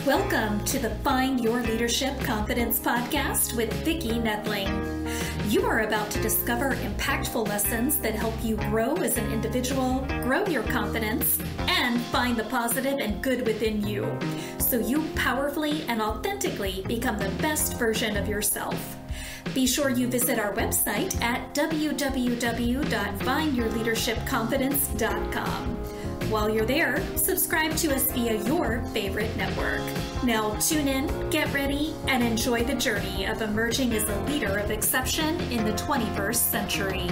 Welcome to the Find Your Leadership Confidence podcast with Vicki Nedling. You are about to discover impactful lessons that help you grow as an individual, grow your confidence, and find the positive and good within you, so you powerfully and authentically become the best version of yourself. Be sure you visit our website at www.findyourleadershipconfidence.com. While you're there, subscribe to us via your favorite network. Now tune in, get ready, and enjoy the journey of emerging as a leader of exception in the 21st century.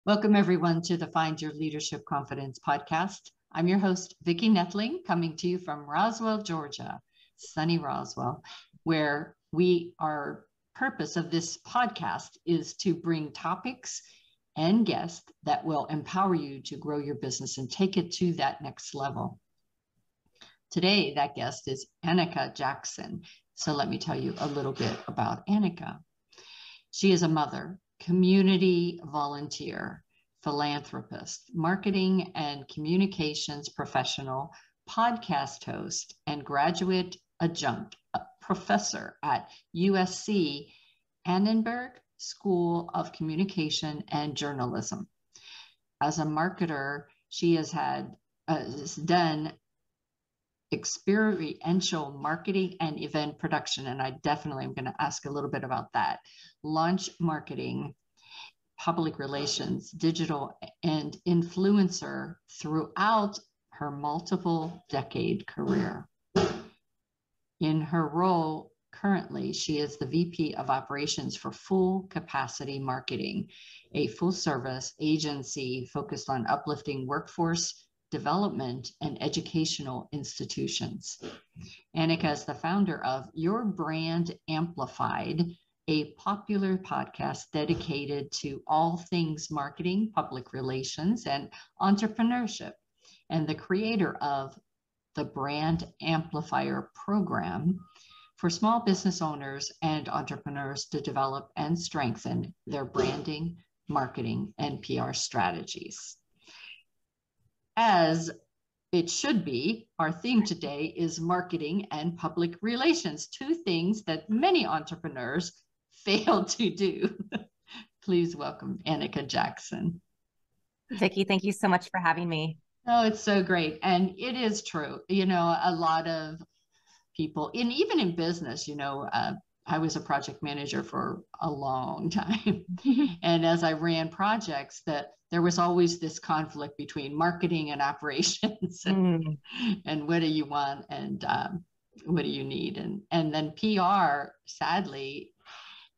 Welcome everyone to the Find Your Leadership Confidence podcast. I'm your host, Vicki Nedling, coming to you from Roswell, Georgia, sunny Roswell, where our purpose of this podcast is to bring topics and guests that will empower you to grow your business and take it to that next level. Today, that guest is Anika Jackson. So let me tell you a little bit about Anika. She is a mother, community volunteer, philanthropist, marketing and communications professional, podcast host, and graduate adjunct professor at USC Annenberg School of Communication and Journalism. As a marketer, she has done experiential marketing and event production, and I definitely am going to ask a little bit about that. Launch marketing, public relations, digital, and influencer throughout her multiple decade career. In her role currently, she is the VP of Operations for Full Capacity Marketing, a full-service agency focused on uplifting workforce development and educational institutions. Anika is the founder of Your Brand Amplified, a popular podcast dedicated to all things marketing, public relations, and entrepreneurship, and the creator of the Brand Amplifier program for small business owners and entrepreneurs to develop and strengthen their branding, marketing, and PR strategies. As it should be, our theme today is marketing and public relations, two things that many entrepreneurs fail to do. Please welcome Anika Jackson. Vicki, thank you so much for having me. Oh, it's so great. And it is true. You know, a lot of people, and even in business, I was a project manager for a long time. And as I ran projects, that there was always this conflict between marketing and operations and what do you want and what do you need? And then PR, sadly,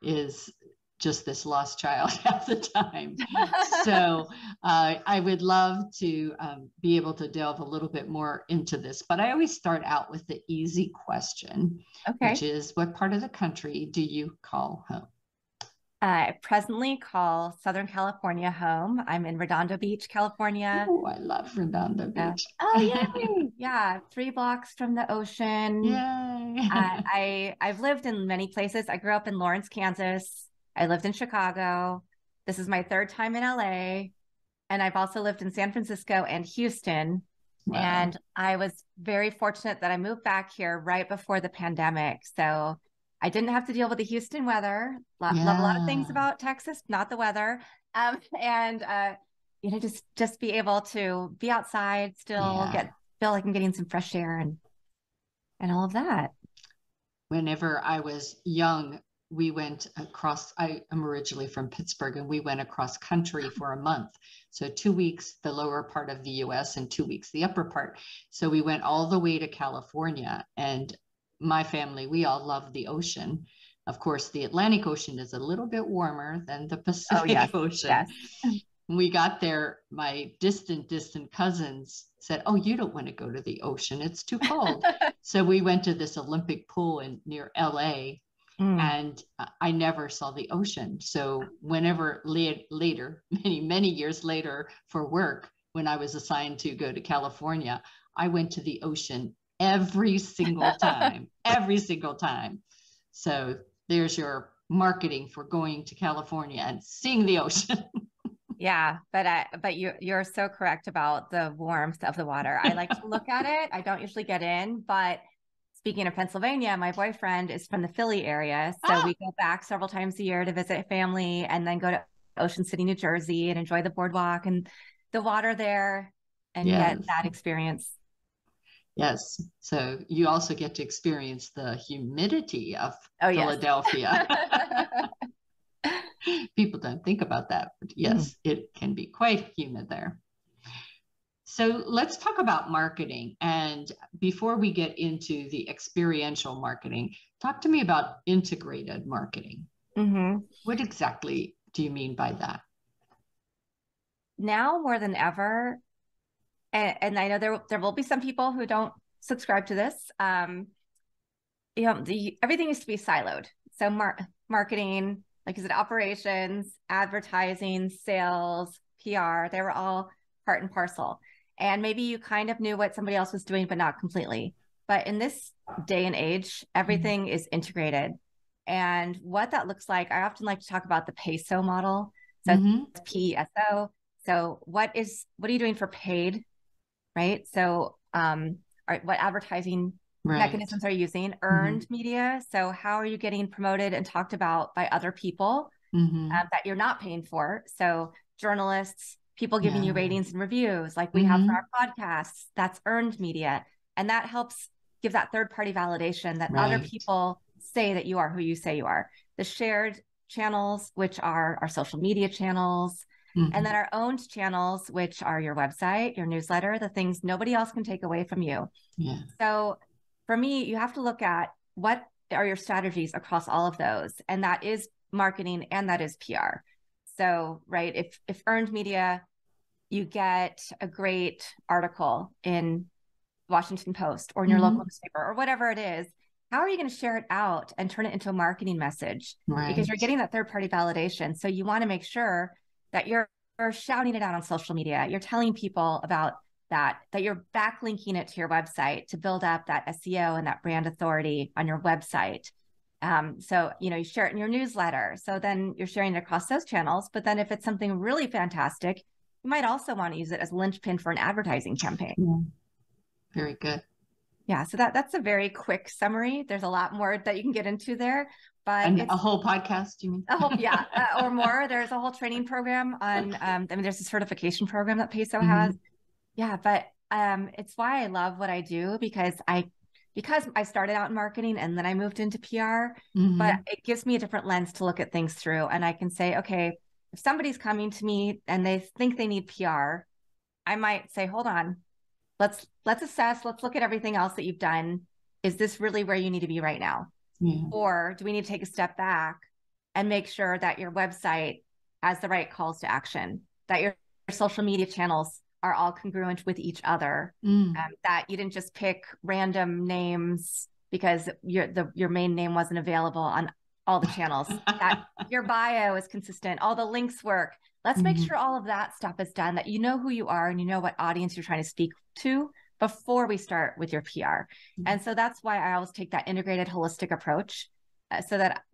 is just this lost child at the time. So I would love to be able to delve a little bit more into this, but I always start out with the easy question, which is, what part of the country do you call home? I presently call Southern California home. I'm in Redondo Beach, California. Oh, I love Redondo Beach. Oh, yay. Yeah, 3 blocks from the ocean. Yay. I've lived in many places. I grew up in Lawrence, Kansas. I lived in Chicago. This is my 3rd time in LA. And I've also lived in San Francisco and Houston. Wow. And I was very fortunate that I moved back here right before the pandemic. So I didn't have to deal with the Houston weather. Love a lot of things about Texas, not the weather. Just be able to be outside, still feel like I'm getting some fresh air and all of that. Whenever I was young, we went across, I am originally from Pittsburgh, and we went across country for a month. So 2 weeks, the lower part of the US, and 2 weeks, the upper part. So we went all the way to California, and my family, we all love the ocean. Of course, the Atlantic Ocean is a little bit warmer than the Pacific Ocean. Yes. When we got there, my distant cousins said, "Oh, you don't want to go to the ocean. It's too cold." So we went to this Olympic pool near LA. And I never saw the ocean. So whenever later, many years later for work, when I was assigned to go to California, I went to the ocean every single time, So there's your marketing for going to California and seeing the ocean. Yeah, but you're so correct about the warmth of the water. I like to look at it. I don't usually get in, but speaking of Pennsylvania, my boyfriend is from the Philly area, so we go back several times a year to visit family, and then go to Ocean City, New Jersey, and enjoy the boardwalk and the water there, and get that experience. Yes. So you also get to experience the humidity of Yes. Philadelphia. People don't think about that, but yes, it can be quite humid there. So let's talk about marketing. And before we get into the experiential marketing, talk to me about integrated marketing. What exactly do you mean by that? Now more than ever, and I know there will be some people who don't subscribe to this. Everything used to be siloed. So marketing, like you said, operations, advertising, sales, PR, they were all part and parcel. And maybe you kind of knew what somebody else was doing, but not completely. But in this day and age, everything is integrated. And what that looks like, I often like to talk about the PESO model. So it's PESO. So what are you doing for paid, right? So what advertising mechanisms are you using? Earned media. So how are you getting promoted and talked about by other people that you're not paying for? So journalists, people giving you ratings and reviews like we have for our podcasts, that's earned media. And that helps give that third-party validation that other people say that you are who you say you are. The shared channels, which are our social media channels, and then our owned channels, which are your website, your newsletter, the things nobody else can take away from you. So for me, you have to look at what are your strategies across all of those. And that is marketing and that is PR. So, right, if earned media, you get a great article in Washington Post or in your local newspaper or whatever it is, how are you going to share it out and turn it into a marketing message? Because you're getting that third-party validation. So you want to make sure that you're shouting it out on social media. You're telling people about that you're backlinking it to your website to build up that SEO and that brand authority on your website. So, you share it in your newsletter. So then you're sharing it across those channels. But then if it's something really fantastic, you might also want to use it as a linchpin for an advertising campaign. Very good. Yeah. So that's a very quick summary. There's a lot more that you can get into there, but and a whole podcast, you mean? Or more. There's a whole training program on, there's a certification program that PESO has. Yeah. But it's why I love what I do because I started out in marketing and then I moved into PR, but it gives me a different lens to look at things through. And I can say, okay, if somebody's coming to me and they think they need PR, I might say, hold on, let's assess, let's look at everything else that you've done. Is this really where you need to be right now? Or do we need to take a step back and make sure that your website has the right calls to action, that your social media channels are all congruent with each other, that you didn't just pick random names because your main name wasn't available on all the channels, that your bio is consistent, all the links work. Let's make sure all of that stuff is done, that you know who you are and you know what audience you're trying to speak to before we start with your PR. And so that's why I always take that integrated, holistic approach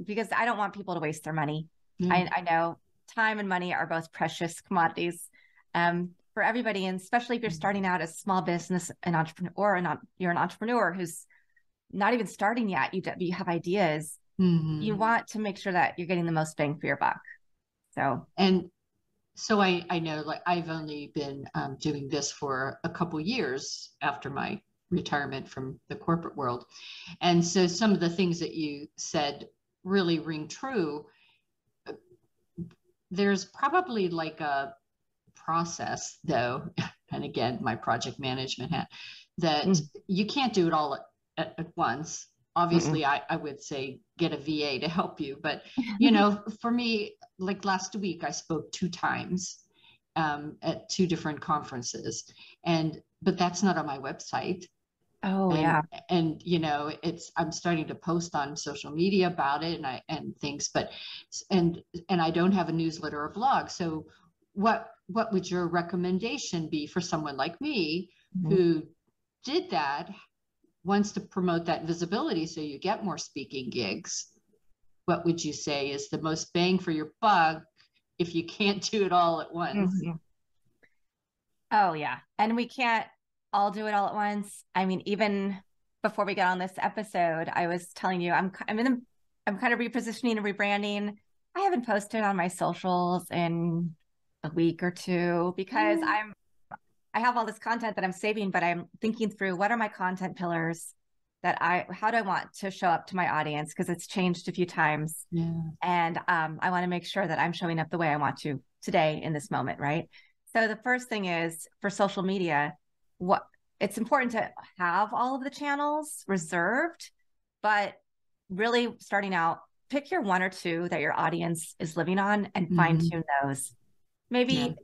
because I don't want people to waste their money. I know time and money are both precious commodities for everybody. And especially if you're starting out as a small business, an entrepreneur, or you're an entrepreneur who's not even starting yet, you have ideas. You want to make sure that you're getting the most bang for your buck. So I know, like, I've only been doing this for a couple years after my retirement from the corporate world. And so some of the things that you said really ring true. There's probably like a process, though, and again, my project management hat, that you can't do it all at once. Obviously, I would say get a VA to help you. But, for me, like last week, I spoke 2 times at 2 different conferences. But that's not on my website. And I'm starting to post on social media about it and things, but I don't have a newsletter or blog. So what would your recommendation be for someone like me who did that, wants to promote that visibility so you get more speaking gigs? What would you say is the most bang for your buck if you can't do it all at once. Mm-hmm. Oh yeah. And we can't all do it all at once. I mean, even before we got on this episode, I was telling you, I'm kind of repositioning and rebranding. I haven't posted on my socials in a week or two because I have all this content that I'm saving, but I'm thinking through what are my content pillars how do I want to show up to my audience? Because it's changed a few times. Yeah. And I want to make sure that I'm showing up the way I want to today in this moment, right? So the first thing is for social media, it's important to have all of the channels reserved, but really starting out, pick your one or two that your audience is living on and fine tune those. Maybe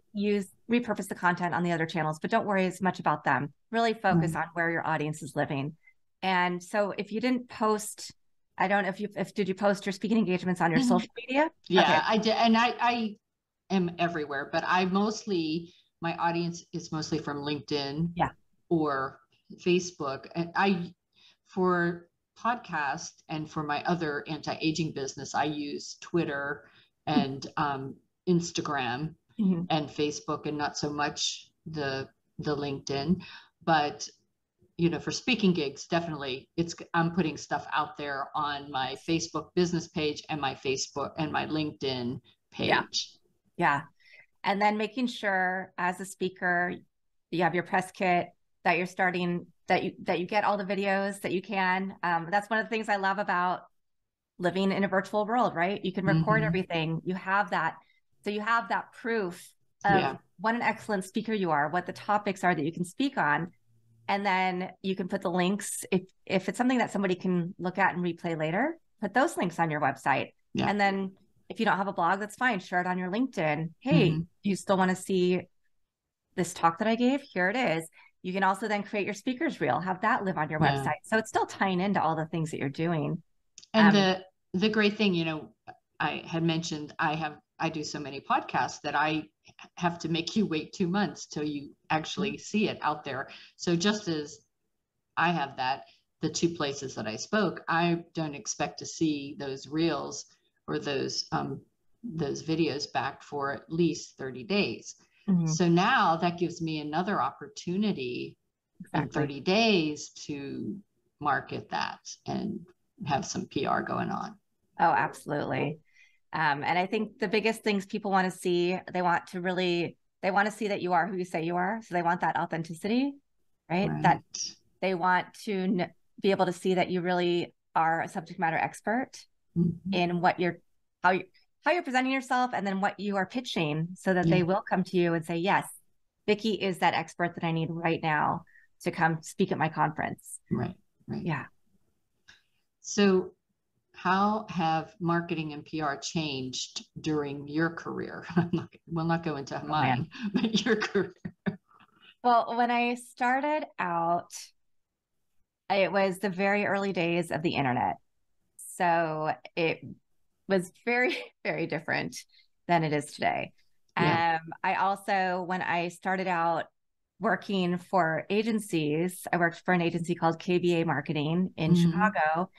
repurpose the content on the other channels, but don't worry as much about them. Really focus on where your audience is living. And so if you didn't post, I don't know did you post your speaking engagements on your social media? Yeah, okay. I did. And I am everywhere, but my audience is mostly from LinkedIn or Facebook. And for podcast and for my other anti-aging business, I use Twitter and Instagram and Facebook, and not so much the LinkedIn. But for speaking gigs, definitely I'm putting stuff out there on my Facebook business page and my Facebook and my LinkedIn page. Yeah. And then making sure as a speaker, you have your press kit, that you're starting, that you get all the videos that you can. That's one of the things I love about living in a virtual world, right? You can record everything. You have that. So you have that proof of what an excellent speaker you are, what the topics are that you can speak on. And then you can put the links. If it's something that somebody can look at and replay later, put those links on your website. Yeah. And then if you don't have a blog, that's fine. Share it on your LinkedIn. Hey, you still want to see this talk that I gave? Here it is. You can also then create your speaker's reel, have that live on your website. So it's still tying into all the things that you're doing. And the great thing, I had mentioned I do so many podcasts that I have to make you wait 2 months till you actually see it out there. So just as I have the 2 places that I spoke, I don't expect to see those reels or those videos back for at least 30 days. So now that gives me another opportunity in 30 days to market that and have some PR going on. Oh, absolutely. And I think the biggest things people want to see, they want to see that you are who you say you are. So they want that authenticity, right? That they want to be able to see that you really are a subject matter expert in how you're presenting yourself, and then what you are pitching, so that they will come to you and say, yes, Vicki is that expert that I need right now to come speak at my conference. Right. Yeah. So how have marketing and PR changed during your career? We'll not go into mine, but your career. Well, when I started out, it was the very early days of the internet. So it was very, very different than it is today. I also, when I started out working for agencies, I worked for an agency called KBA Marketing in Chicago.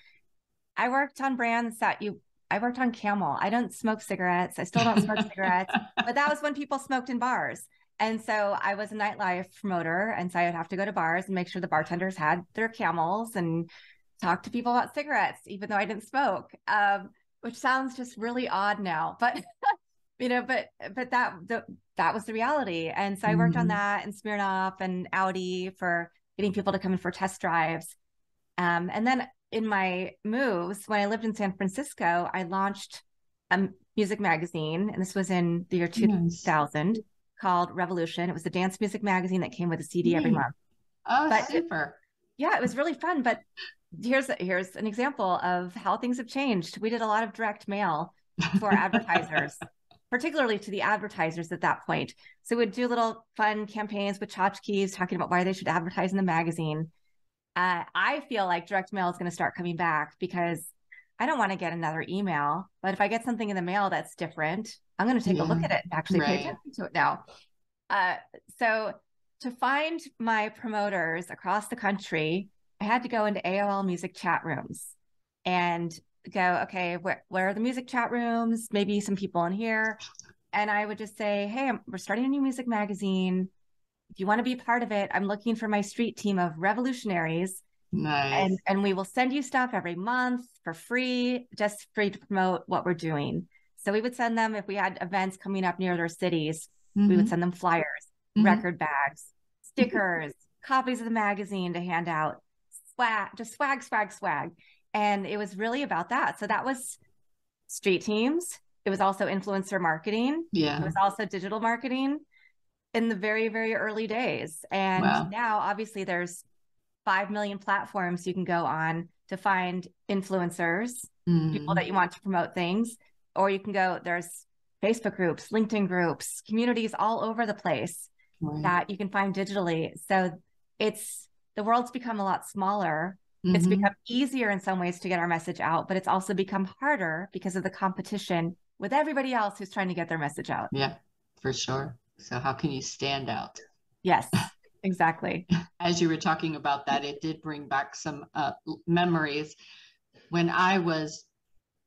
I worked on brands I worked on Camel. I don't smoke cigarettes. I still don't smoke cigarettes, but that was when people smoked in bars. And so I was a nightlife promoter. And so I would have to go to bars and make sure the bartenders had their Camels and talk to people about cigarettes, even though I didn't smoke, which sounds just really odd now, but but that was the reality. And so I worked on that and Smirnoff and Audi for getting people to come in for test drives. And then in my moves, when I lived in San Francisco, I launched a music magazine, and this was in the year 2000, called Revolution. It was a dance music magazine that came with a CD every month. Oh, super. It was really fun. But here's an example of how things have changed. We did a lot of direct mail for advertisers, particularly to the advertisers at that point. So we'd do little fun campaigns with tchotchkes talking about why they should advertise in the magazine. I feel like direct mail is going to start coming back because I don't want to get another email, but if I get something in the mail that's different, I'm going to take a look at it and actually pay attention to it now. So to find my promoters across the country, I had to go into AOL music chat rooms and go, okay, where are the music chat rooms? Maybe some people in here. And I would just say, hey, we're starting a new music magazine. If you want to be part of it, I'm looking for my street team of revolutionaries. Nice. And we will send you stuff every month for free, just free to promote what we're doing. So we would send them, if we had events coming up near their cities, we would send them flyers, record bags, stickers, copies of the magazine to hand out, swag. And it was really about that. So that was street teams. It was also influencer marketing. Yeah. It was also digital marketing in the very, very early days. And now obviously there's 5 million platforms you can go on to find influencers, people that you want to promote things, or you can go, there's Facebook groups, LinkedIn groups, communities all over the place that you can find digitally. So the world's become a lot smaller. It's become easier in some ways to get our message out, but it's also become harder because of the competition with everybody else who's trying to get their message out. Yeah, for sure. So how can you stand out? Yes, exactly. As you were talking about that, it did bring back some memories. When I was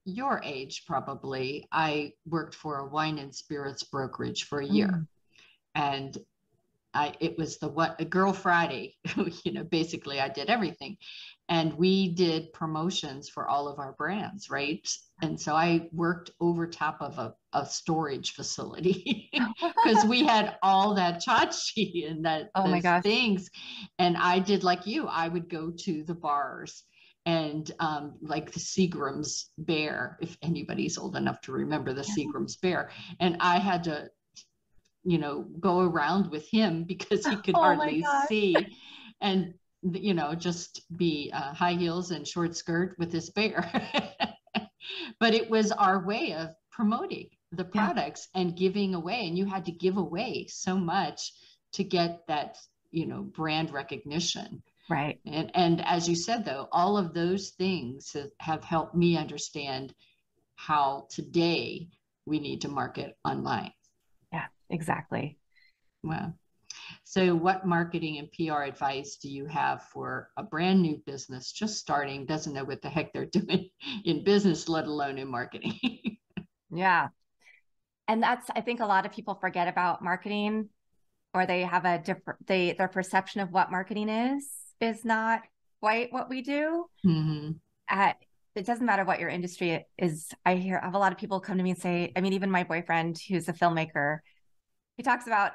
your age, probably, I worked for a wine and spirits brokerage for a year. And it was a Girl Friday, basically I did everything. And we did promotions for all of our brands, right? And so I worked over top of a storage facility because we had all that tchotchke and those things. And I did like you, I would go to the bars and like the Seagram's bear, if anybody's old enough to remember the Seagram's bear. And I had to, go around with him because he could hardly see. And just be high heels and short skirt with this bear. But it was our way of promoting the products and giving away. And you had to give away so much to get that, brand recognition. Right. And as you said, though, all of those things have helped me understand how today we need to market online. Yeah, exactly. Wow. So what marketing and PR advice do you have for a brand new business just starting, doesn't know what the heck they're doing in business, let alone in marketing? Yeah. And I think a lot of people forget about marketing, or they have their perception of what marketing is not quite what we do. It doesn't matter what your industry is. I have a lot of people come to me and say, even my boyfriend, who's a filmmaker, he talks about,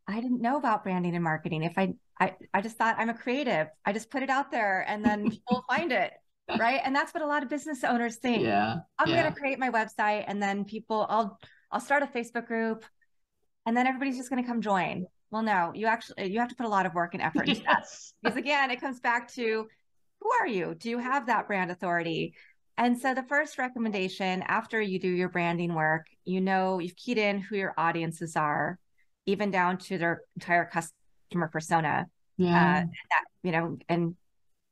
I didn't know about branding and marketing. If I just thought I'm a creative. I just put it out there and then people find it. Right. And that's what a lot of business owners think. Yeah. I'm going to create my website and then I'll start a Facebook group and then everybody's just going to come join. Well, no, you have to put a lot of work and effort into that. Because again, it comes back to, who are you? Do you have that brand authority? And so the first recommendation after you do your branding work, you've keyed in who your audiences are, even down to their entire customer persona. And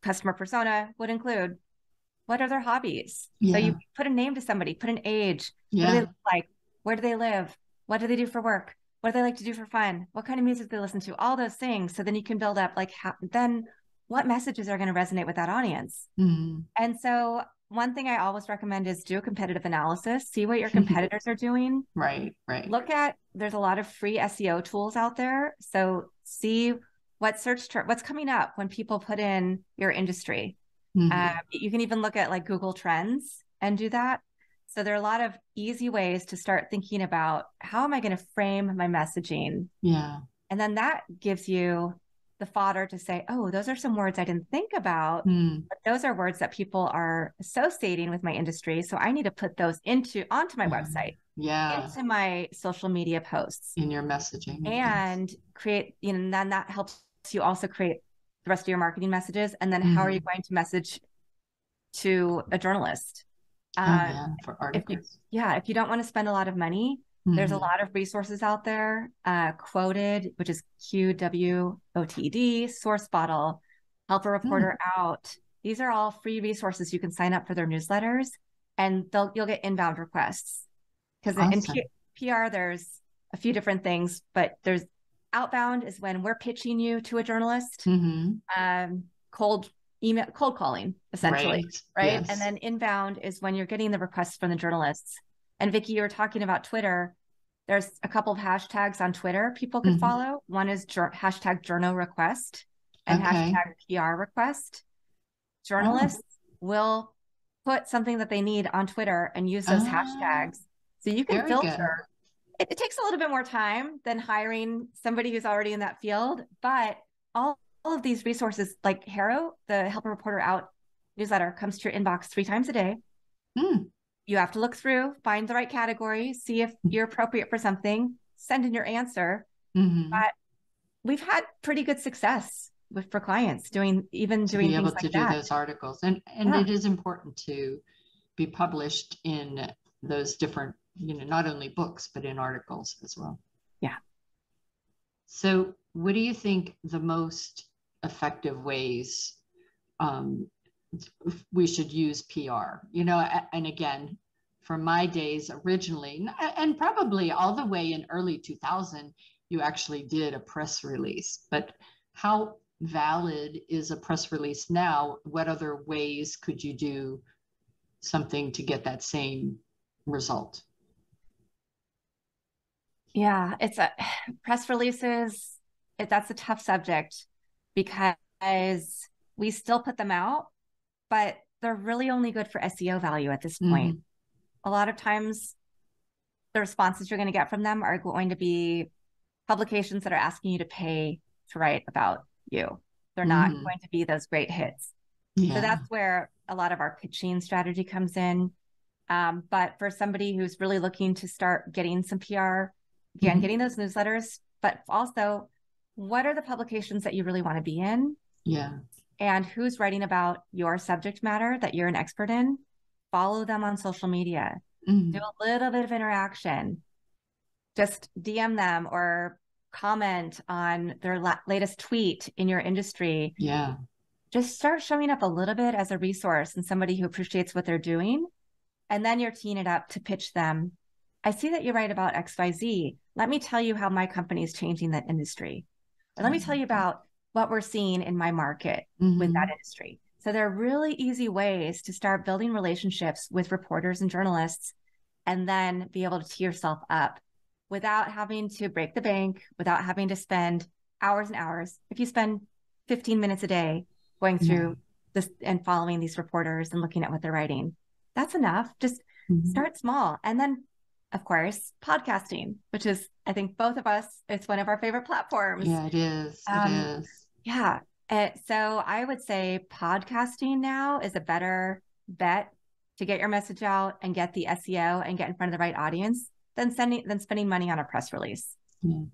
customer persona would include, what are their hobbies? So you put a name to somebody, put an age, what do they look like? Where do they live? What do they do for work? What do they like to do for fun? What kind of music do they listen to? All those things. So then you can build up then what messages are going to resonate with that audience? And so one thing I always recommend is do a competitive analysis, see what your competitors are doing. Right. There's a lot of free SEO tools out there. So see what's coming up when people put in your industry. You can even look at like Google Trends and do that. So there are a lot of easy ways to start thinking about, how am I going to frame my messaging? Yeah. And then that gives you the fodder to say, oh, those are some words I didn't think about, but those are words that people are associating with my industry. So I need to put those onto my website, into my social media posts, in your messaging, and create, and then that helps you also create the rest of your marketing messages. And then how are you going to message to a journalist? For articles. If you don't want to spend a lot of money, there's a lot of resources out there. Quoted, which is QWOTD, Source Bottle, Help a Reporter Out. These are all free resources. You can sign up for their newsletters, and you'll get inbound requests. Because in PR, there's a few different things, but there's outbound is when we're pitching you to a journalist. Cold calling, essentially, right? Yes. And then inbound is when you're getting the requests from the journalists. And Vicki, you were talking about Twitter. There's a couple of hashtags on Twitter people could follow. One is hashtag journal request and hashtag PR request. Journalists will put something that they need on Twitter and use those hashtags. So you can filter. It takes a little bit more time than hiring somebody who's already in that field, but all of these resources, like HARO, the Help a Reporter Out newsletter, comes to your inbox 3 times a day. You have to look through, find the right category, see if you're appropriate for something, send in your answer. But we've had pretty good success for clients doing things like that. Be able to do those articles. And it is important to be published in those different, not only books, but in articles as well. Yeah. So what do you think the most effective ways we should use PR? And again, from my days originally, and probably all the way in early 2000, you actually did a press release. But how valid is a press release now? What other ways could you do something to get that same result? Yeah, it's press releases. That's a tough subject because we still put them out, but they're really only good for SEO value at this point. A lot of times the responses you're going to get from them are going to be publications that are asking you to pay to write about you. They're not going to be those great hits. So that's where a lot of our pitching strategy comes in. But for somebody who's really looking to start getting some PR, again, getting those newsletters, but also what are the publications that you really want to be in? And who's writing about your subject matter that you're an expert in? Follow them on social media. Do a little bit of interaction. Just DM them or comment on their latest tweet in your industry. Just start showing up a little bit as a resource and somebody who appreciates what they're doing. And then you're teeing it up to pitch them. I see that you write about XYZ. Let me tell you how my company is changing that industry. Or let me tell you about what we're seeing in my market with that industry. So there are really easy ways to start building relationships with reporters and journalists and then be able to tee yourself up without having to break the bank, without having to spend hours and hours. If you spend 15 minutes a day going through this and following these reporters and looking at what they're writing, that's enough. Just start small. And then, of course, podcasting, which is, I think both of us, it's one of our favorite platforms. Yeah, it is. It is. Yeah. So I would say podcasting now is a better bet to get your message out and get the SEO and get in front of the right audience than spending money on a press release. So.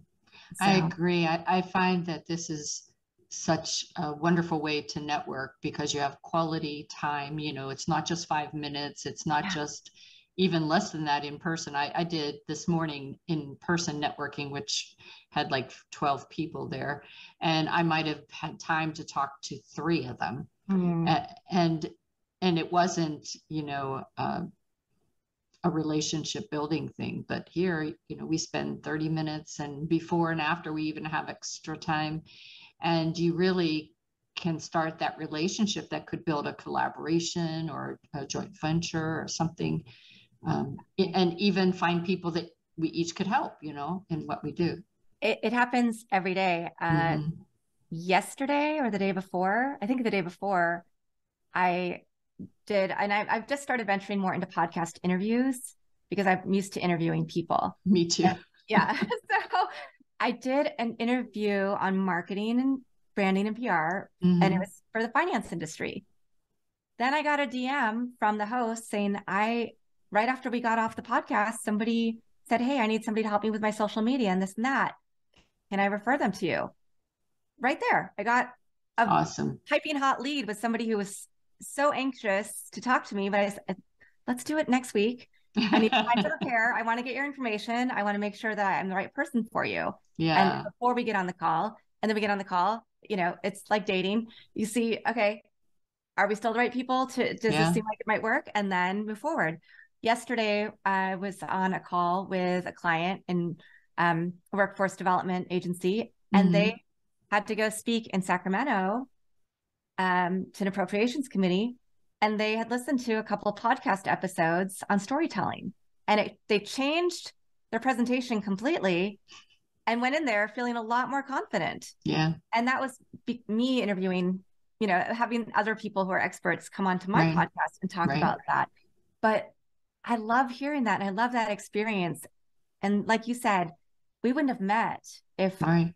I agree. I find that this is such a wonderful way to network because you have quality time. It's not just 5 minutes. It's not just even less than that in person. I did this morning in person networking, which had like 12 people there. And I might have had time to talk to 3 of them. And it wasn't, a relationship building thing, but here, we spend 30 minutes and before and after we even have extra time. And you really can start that relationship that could build a collaboration or a joint venture or something. And even find people that we each could help, in what we do. It happens every day. Yesterday or the day before, I think the day before, I did, and I've just started venturing more into podcast interviews because I'm used to interviewing people. Me too. Yeah. So I did an interview on marketing and branding and PR, and it was for the finance industry. Then I got a DM from the host saying, right after we got off the podcast, somebody said, hey, I need somebody to help me with my social media and this and that. Can I refer them to you? Right there. I got a awesome piping hot lead with somebody who was so anxious to talk to me, but I said, let's do it next week. I need time to prepare. I want to get your information. I want to make sure that I'm the right person for you. And before we get on the call, and then we get on the call, it's like dating. You see, okay, are we still the right people? Does this seem like it might work? And then move forward. Yesterday, I was on a call with a client in a workforce development agency, and they had to go speak in Sacramento to an appropriations committee, and they had listened to a couple of podcast episodes on storytelling, and they changed their presentation completely and went in there feeling a lot more confident. Yeah. And that was me interviewing, having other people who are experts come onto my Right. podcast and talk Right. about that. But I love hearing that. And I love that experience. And like you said, we wouldn't have met if Right.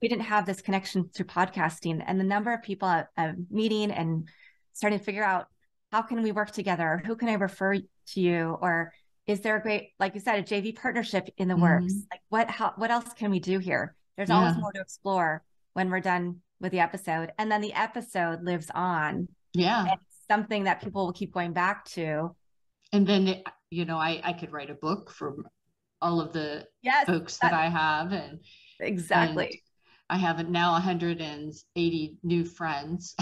we didn't have this connection through podcasting. And the number of people meeting and starting to figure out, how can we work together? Who can I refer to you? Or is there a great, like you said, a JV partnership in the works? Like what else can we do here? There's always more to explore when we're done with the episode. And then the episode lives on. Yeah. And it's something that people will keep going back to. And then, I could write a book from all of the folks that I have. And exactly. And I have now 180 new friends.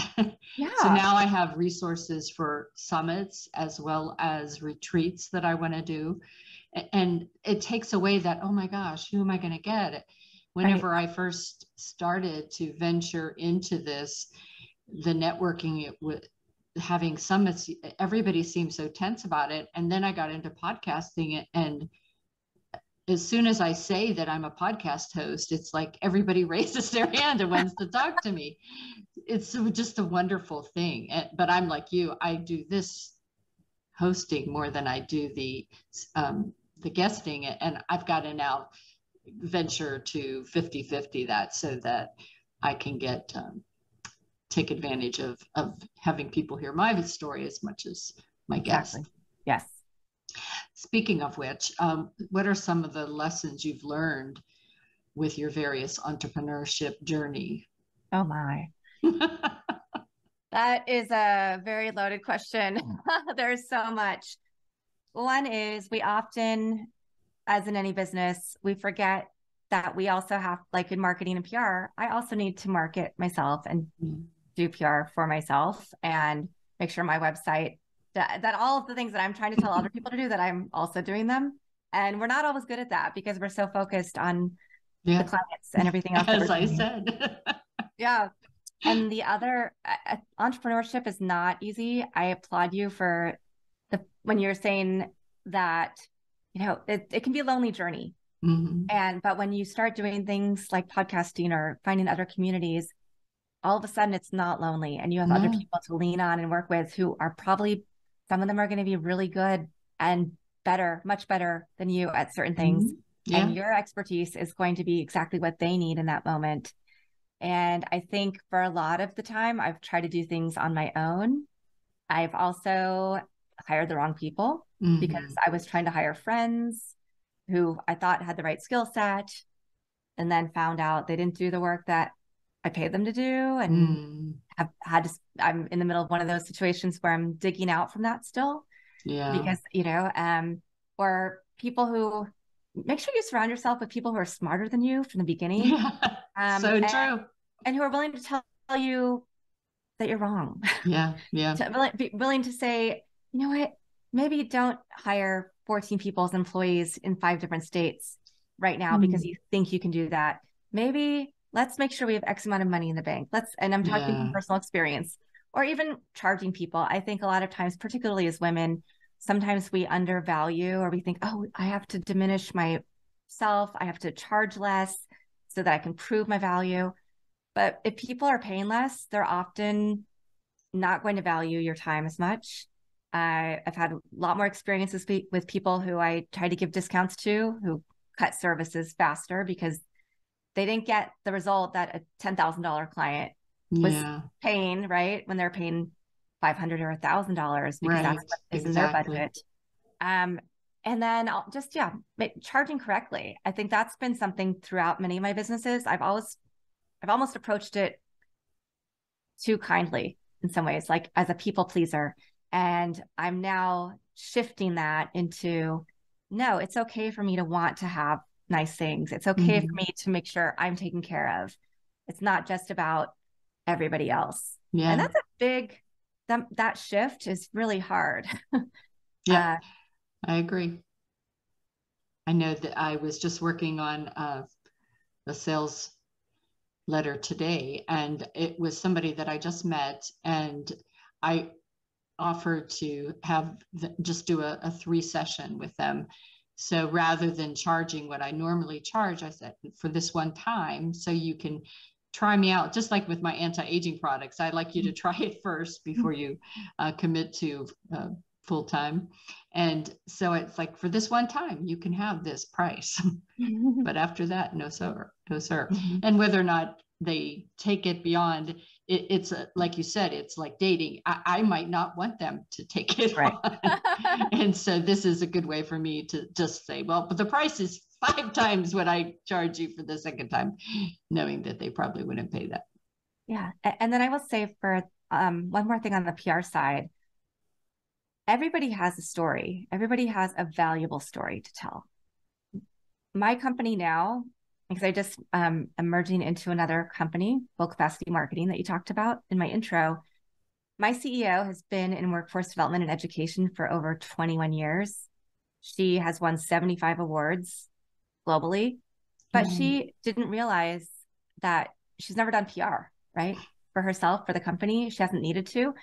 Yeah. So now I have resources for summits as well as retreats that I want to do. And it takes away that, oh my gosh, who am I going to get? Whenever I first started to venture into this, the networking with having summits, everybody seemed so tense about it. And then I got into podcasting, and as soon as I say that I'm a podcast host, it's like everybody raises their hand and wants to talk to me. It's just a wonderful thing. But I'm like you, I do this hosting more than I do the guesting, and I've got to now venture to 50-50 that, so that I can take advantage of having people hear my story as much as my guests. Yes. Speaking of which, what are some of the lessons you've learned with your various entrepreneurship journey? Oh my. That is a very loaded question. There's so much. One is, we often, as in any business, we forget that we also have, like in marketing and PR, I also need to market myself and do PR for myself and make sure my website, that all of the things that I'm trying to tell other people to do, that I'm also doing them. And we're not always good at that because we're so focused on the clients and everything else. As I said. Yeah. And the other, entrepreneurship is not easy. I applaud you for when you're saying that, it can be a lonely journey. But when you start doing things like podcasting or finding other communities, all of a sudden it's not lonely, and you have other people to lean on and work with who are probably, some of them are going to be really good and better, much better than you at certain things. And your expertise is going to be exactly what they need in that moment. And I think for a lot of the time, I've tried to do things on my own. I've also hired the wrong people because I was trying to hire friends who I thought had the right skill set, and then found out they didn't do the work that I paid them to do, and have had to, I'm in the middle of one of those situations where I'm digging out from that still. Because, or people who, make sure you surround yourself with people who are smarter than you from the beginning. So true. And who are willing to tell you that you're wrong. To be willing to say, you know what, maybe don't hire 14 people as employees in 5 different states right now because you think you can do that. Maybe let's make sure we have X amount of money in the bank. And I'm talking from personal experience, or even charging people. I think a lot of times, particularly as women, sometimes we undervalue, or we think, oh, I have to diminish myself. I have to charge less so that I can prove my value. But if people are paying less, they're often not going to value your time as much. I've had a lot more experiences with people who I try to give discounts to, who cut services faster because they didn't get the result that a $10,000 client was paying, right? When they're paying $500 or $1,000 because that's what is in their budget. And then I'll just, charging correctly. I think that's been something throughout many of my businesses. I've almost approached it too kindly in some ways, like as a people pleaser. And I'm now shifting that into, no, it's okay for me to want to have nice things. It's okay for me to make sure I'm taken care of. It's not just about everybody else. And that's a big, that shift is really hard. I agree. I know that I was just working on a sales letter today, and it was somebody that I just met, and I offered to have just do a 3 session with them So rather than charging what I normally charge, I said, for this one time, so you can try me out, just like with my anti-aging products. I'd like you to try it first before you commit to full time. And so it's like, for this one time, you can have this price. But after that, no, sir, no, sir. Mhm. And whether or not they take it beyond, it's like you said, it's like dating. I might not want them to take it Right. on. And so this is a good way for me to just say, well, but the price is 5 times what I charge you for the second time, knowing that they probably wouldn't pay that. Yeah. And then I will say for one more thing on the PR side, everybody has a story. Everybody has a valuable story to tell. My company now, because I just am merging into another company, Full Capacity Marketing, that you talked about in my intro. My CEO has been in workforce development and education for over 21 years. She has won 75 awards globally, but she didn't realize that she's never done PR, right? For herself, for the company. She hasn't needed to.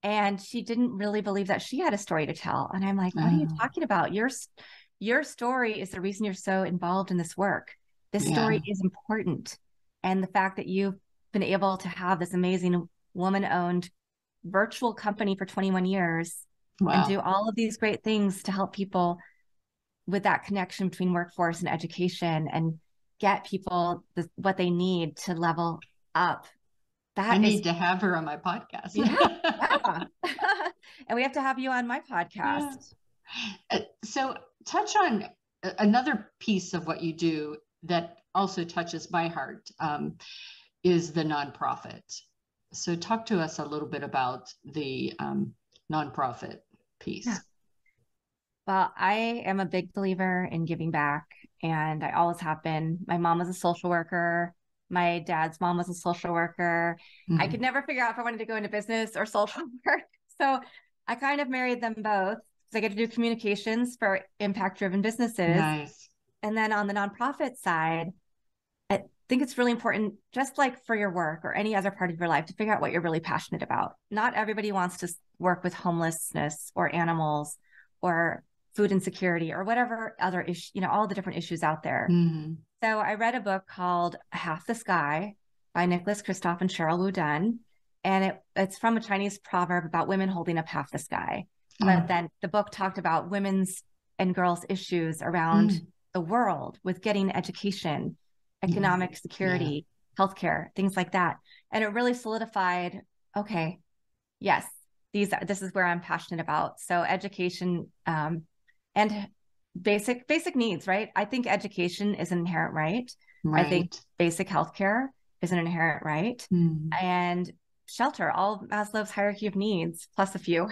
And she didn't really believe that she had a story to tell. And I'm like, what are you talking about? Your story is the reason you're so involved in this work. This story is important. And the fact that you've been able to have this amazing woman-owned virtual company for 21 years and do all of these great things to help people with that connection between workforce and education and get people what they need to level up. I need to have her on my podcast. Yeah. And we have to have you on my podcast. Yeah. So touch on another piece of what you do that also touches my heart, is the nonprofit. So talk to us a little bit about the nonprofit piece. Yeah. Well, I am a big believer in giving back, and I always have been. My mom was a social worker. My dad's mom was a social worker. I could never figure out if I wanted to go into business or social work. So I kind of married them both. So I get to do communications for impact-driven businesses. Nice. And then on the nonprofit side, I think it's really important, just like for your work or any other part of your life, to figure out what you're really passionate about. Not everybody wants to work with homelessness or animals or food insecurity or whatever other issue, all the different issues out there. So I read a book called Half the Sky by Nicholas Kristof and Cheryl Wu Dunn. And it's from a Chinese proverb about women holding up half the sky. But then the book talked about women's and girls' issues around the world with getting education, economic security, healthcare, things like that. And it really solidified, okay, yes, this is where I'm passionate about. So education and basic needs, right? I think education is an inherent right. I think basic healthcare is an inherent right. And shelter, all Maslow's hierarchy of needs, plus a few.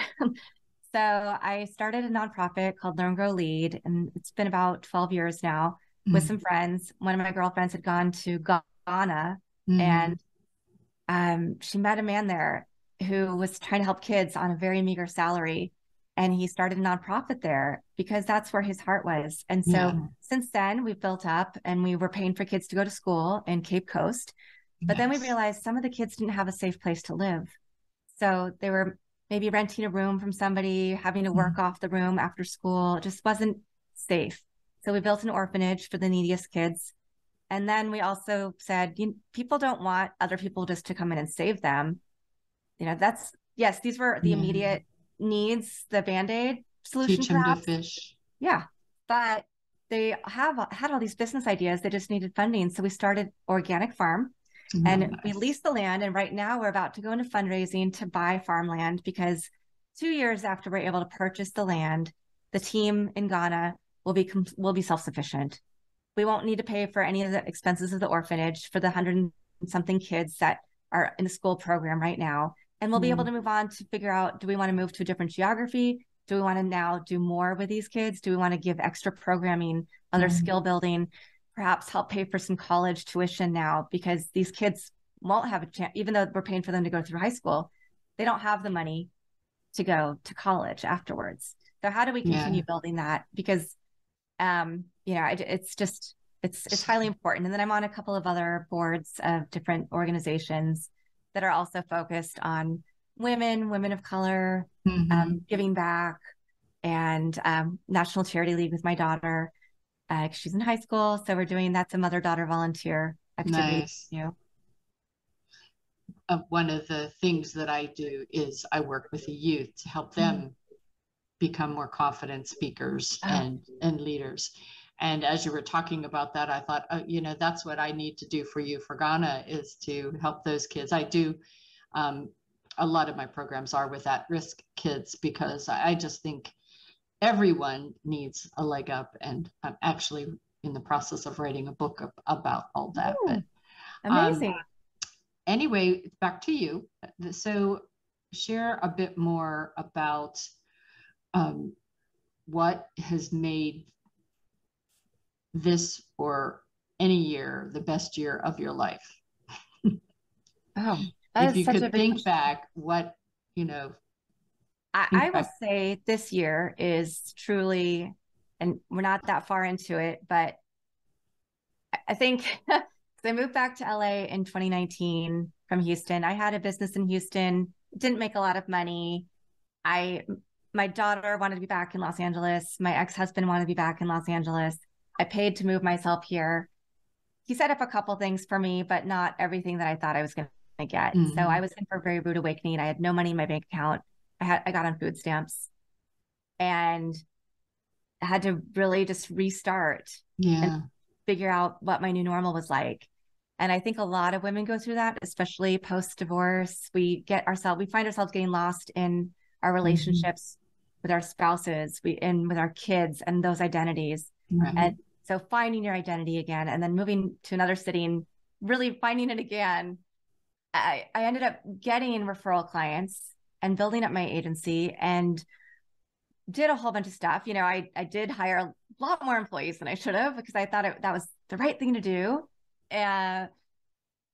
So I started a nonprofit called Learn, Grow, Lead, and it's been about 12 years now with some friends. One of my girlfriends had gone to Ghana, and she met a man there who was trying to help kids on a very meager salary. And he started a nonprofit there because that's where his heart was. And so since then, we've built up and we were paying for kids to go to school in Cape Coast. But then we realized some of the kids didn't have a safe place to live. So they were maybe renting a room from somebody, having to work off the room after school. It just wasn't safe. So we built an orphanage for the neediest kids. And then we also said, people don't want other people just to come in and save them. These were the immediate needs, the Band-Aid solution. Teach them to fish. Yeah. But they had all these business ideas. They just needed funding. So we started Organic Farm. And we leased the land. And right now we're about to go into fundraising to buy farmland because 2 years after we're able to purchase the land, the team in Ghana will be self-sufficient. We won't need to pay for any of the expenses of the orphanage for the 100-something kids that are in the school program right now. And we'll be able to move on to figure out, do we want to move to a different geography? Do we want to now do more with these kids? Do we want to give extra programming, other skill building? Perhaps help pay for some college tuition now, because these kids won't have a chance, even though we're paying for them to go through high school, they don't have the money to go to college afterwards. So how do we continue building that? Because, it's highly important. And then I'm on a couple of other boards of different organizations that are also focused on women of color, giving back, and National Charity League with my daughter. She's in high school, so we're doing that's a mother-daughter volunteer activity. Nice. One of the things that I do is I work with the youth to help them become more confident speakers and leaders. And as you were talking about that, I thought, that's what I need to do for you for Ghana, is to help those kids. I do, a lot of my programs are with at-risk kids, because I just think everyone needs a leg up. And I'm actually in the process of writing a book about all that. But amazing. Anyway, back to you. So share a bit more about what has made this or any year the best year of your life. If you could think back, what, I will say this year is truly, and we're not that far into it, but I think I moved back to LA in 2019 from Houston. I had a business in Houston, didn't make a lot of money. My daughter wanted to be back in Los Angeles. My ex-husband wanted to be back in Los Angeles. I paid to move myself here. He set up a couple things for me, but not everything that I thought I was going to get. So I was in for a very rude awakening. I had no money in my bank account. I got on food stamps and I had to really just restart and figure out what my new normal was like. And I think a lot of women go through that, especially post-divorce. We find ourselves getting lost in our relationships with our spouses, and with our kids and those identities. And so finding your identity again, and then moving to another city and really finding it again. I ended up getting referral clients and building up my agency and did a whole bunch of stuff. I did hire a lot more employees than I should have, because I thought that was the right thing to do.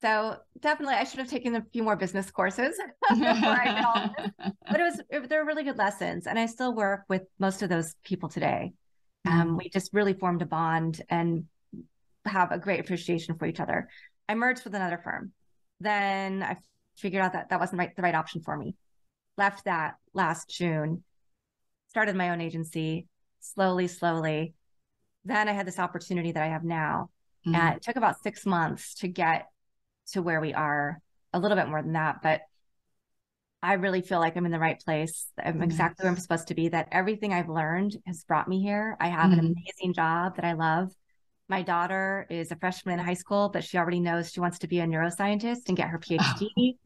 So definitely I should have taken a few more business courses before I did all this. But they're really good lessons. And I still work with most of those people today. We just really formed a bond and have a great appreciation for each other. I merged with another firm. Then I figured out that wasn't the right option for me. Left that last June, started my own agency slowly. Then I had this opportunity that I have now. And it took about 6 months to get to where we are, a little bit more than that. But I really feel like I'm in the right place. I'm exactly where I'm supposed to be, that everything I've learned has brought me here. I have an amazing job that I love. My daughter is a freshman in high school, but she already knows she wants to be a neuroscientist and get her PhD.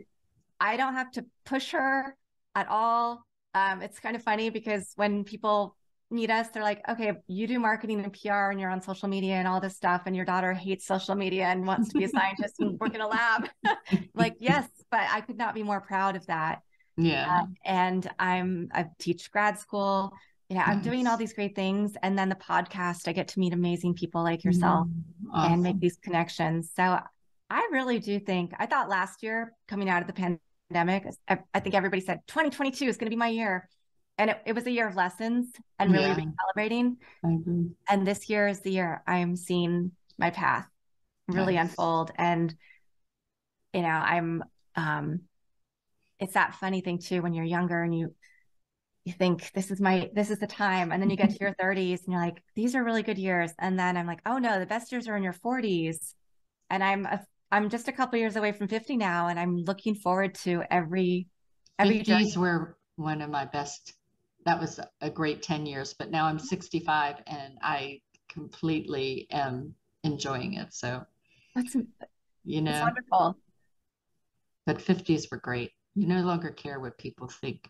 I don't have to push her at all. It's kind of funny because when people meet us, they're like, okay, you do marketing and PR and you're on social media and all this stuff, and your daughter hates social media and wants to be a scientist and work in a lab. Like, yes, but I could not be more proud of that. And I teach grad school. I'm doing all these great things. And then the podcast, I get to meet amazing people like yourself and make these connections. So I really do think, I thought last year coming out of the pandemic, I think everybody said 2022 is going to be my year. And it was a year of lessons and really recalibrating. And this year is the year I'm seeing my path really unfold. And, it's that funny thing too, when you're younger and you think this is the time. And then you get to your 30s and you're like, these are really good years. And then I'm like, oh no, the best years are in your 40s. And I'm just a couple years away from 50 now. And I'm looking forward to every 50s journey. were one of my best. That was a great 10 years, but now I'm 65 and I completely am enjoying it. So, That's wonderful. But 50s were great. You no longer care what people think.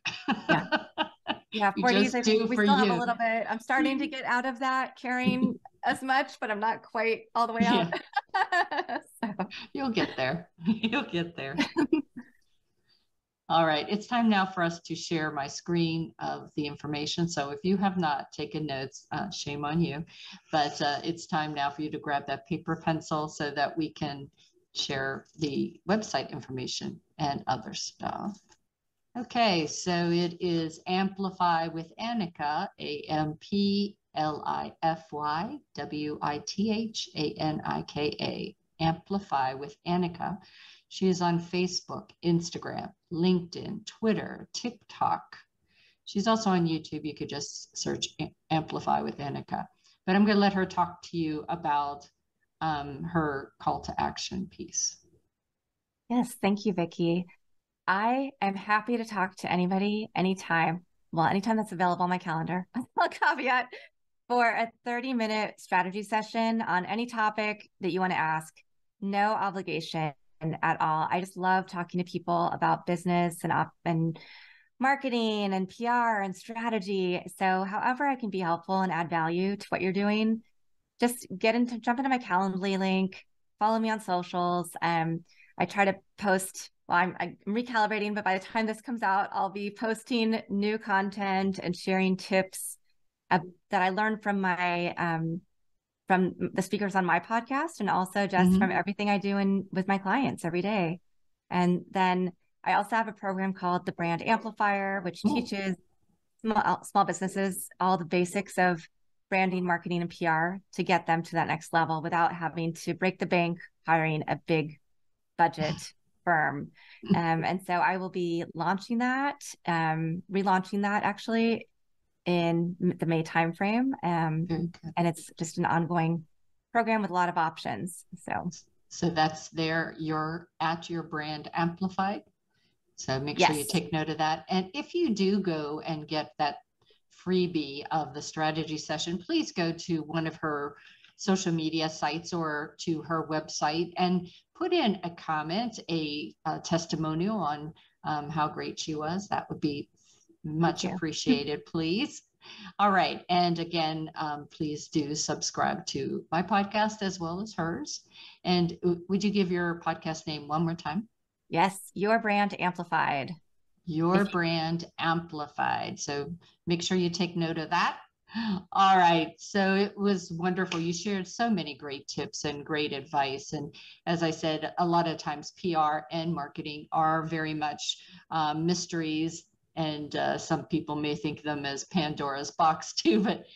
Yeah, 40s, I think we still have a little bit. I'm starting to get out of that caring as much, but I'm not quite all the way out. So. You'll get there. All right, it's time now for us to share my screen of the information. So if you have not taken notes, shame on you, but it's time now for you to grab that paper pencil so that we can share the website information and other stuff. Okay, so it is Amplify with Anika, AMPLIFY WITHANIKA, Amplify with Anika. She is on Facebook, Instagram, LinkedIn, Twitter, TikTok. She's also on YouTube. You could just search Amplify with Anika. But I'm going to let her talk to you about her call to action piece. Yes, thank you, Vicki. I am happy to talk to anybody, anytime. Well, anytime that's available on my calendar. I'll caveat for a 30-minute strategy session on any topic that you want to ask. No obligation at all. I just love talking to people about business and marketing and PR and strategy. So however I can be helpful and add value to what you're doing, just jump into my Calendly link, follow me on socials. I try to post, well, I'm recalibrating, but by the time this comes out, I'll be posting new content and sharing tips that I learned from from the speakers on my podcast, and also just from everything I do with my clients every day. And then I also have a program called the Brand Amplifier, which teaches small businesses all the basics of branding, marketing, and PR to get them to that next level without having to break the bank hiring a big budget firm. And so I will be launching that, relaunching that actually in the May timeframe. And it's just an ongoing program with a lot of options. So that's there. You're at your Brand Amplified. So make sure you take note of that. And if you do go and get that freebie of the strategy session, please go to one of her social media sites or to her website and put in a comment, a testimonial on how great she was. That would be much appreciated, please. All right. And again, please do subscribe to my podcast as well as hers. And would you give your podcast name one more time? Yes, Your Brand Amplified. Your Brand Amplified. So make sure you take note of that. All right. So it was wonderful. You shared so many great tips and great advice. And as I said, a lot of times PR and marketing are very much mysteries. And some people may think them as Pandora's box too, but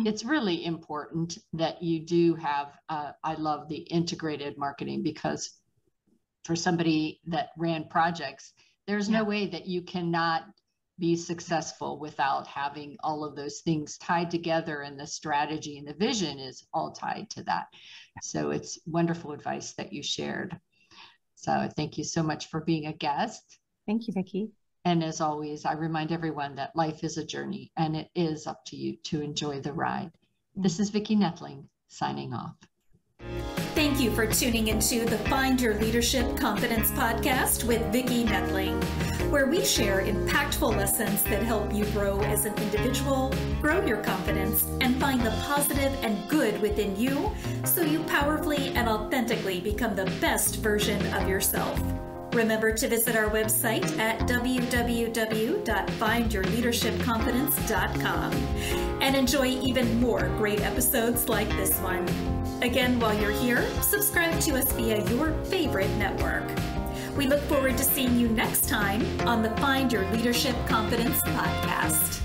it's really important that you do have, I love the integrated marketing, because for somebody that ran projects, there's no way that you cannot be successful without having all of those things tied together, and the strategy and the vision is all tied to that. So it's wonderful advice that you shared. So thank you so much for being a guest. Thank you, Vicki. And as always, I remind everyone that life is a journey, and it is up to you to enjoy the ride. This is Vicki Nettling signing off. Thank you for tuning into the Find Your Leadership Confidence podcast with Vicki Nettling, where we share impactful lessons that help you grow as an individual, grow your confidence, and find the positive and good within you so you powerfully and authentically become the best version of yourself. Remember to visit our website at www.findyourleadershipconfidence.com and enjoy even more great episodes like this one. Again, while you're here, subscribe to us via your favorite network. We look forward to seeing you next time on the Find Your Leadership Confidence podcast.